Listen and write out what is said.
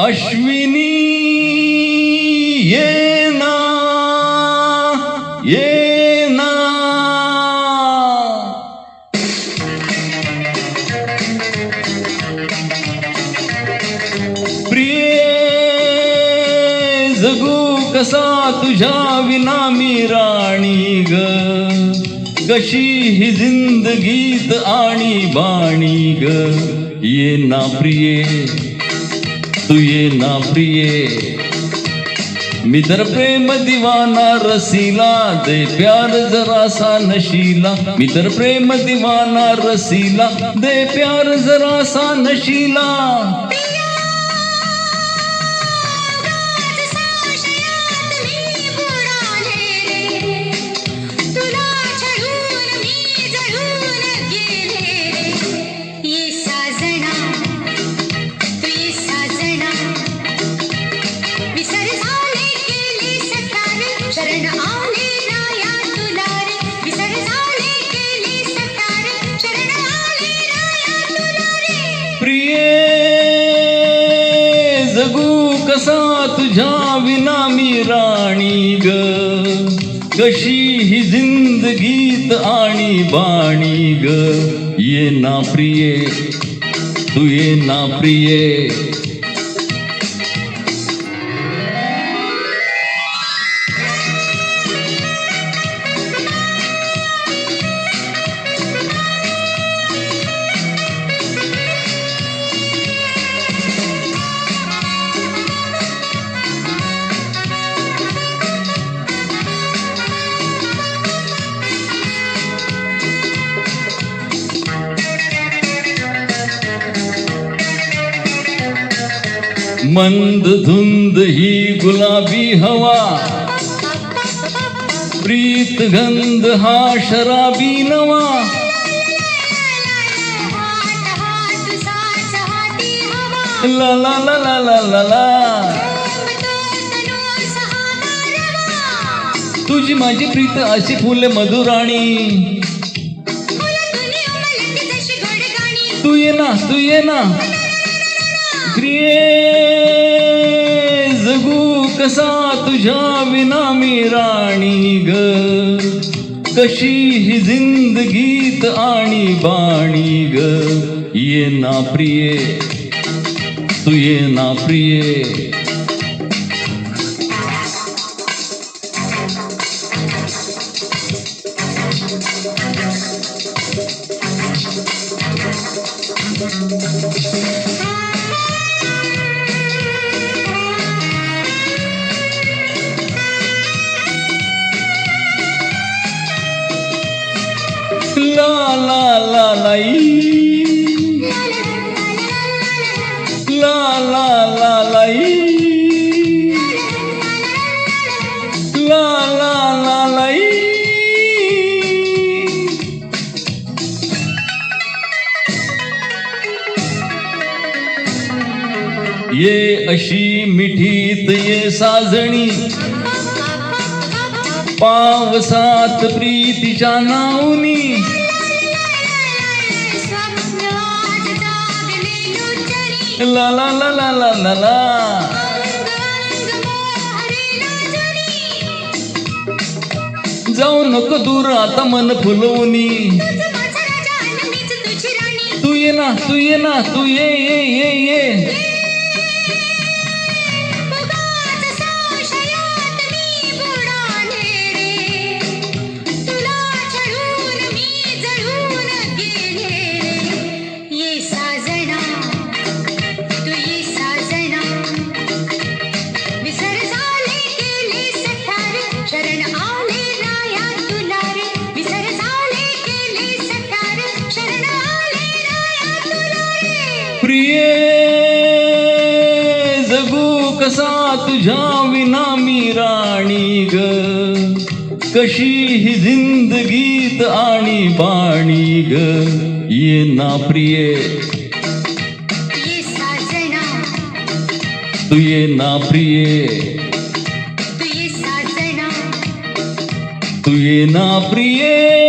अश्विनी ये ना ये ना प्रिये जगू कसा तुझ्या विना मी राणी ग कशी ही जिंदगीत आणि बाणी ग ये ना प्रिये तू ये ना प्रिये मी तर प्रेम दिवाना रसीला दे प्यार जरासा नशीला मी तर प्रेम दिवाना रसीला दे प्यार जरासा नशीला जगू कसा तुझ्या विना मी राणी ग कशी ही जिंदगीत आणि बाणी ग ये ना प्रिये तू ये ना प्रिये मंद धुंद ही गुलाबी हवा प्रीत गंध हा शराबी नवा ला ला ला ला ला ला ला तुझी माझी प्रीत अशी फुले मधुराणी तू ये ना तू ये ना प्रिये जगू कसा तुझ्या विना मी राणी ग कशी ही जिंदगीत आणि बाणी ग ये ना प्रिये तू ये ना प्रिये ला ला ला लाई ला ला ला लाई ला ला ला लाई ये अशी मिठीत ये साजणी पावसात प्रीतीच्या नावनी ला ला ला ला ला ला ला जाऊ नको दूर आता मन फुलवणी तू ये ना तू ये ना तू ये ये ये ये प्रिये जगू कसा तुझ्या विना मी राणी ग कशी ही जिंदगीत आणि बाणी ग ये ना प्रिये तू ये ना प्रिये तू ये ना प्रिये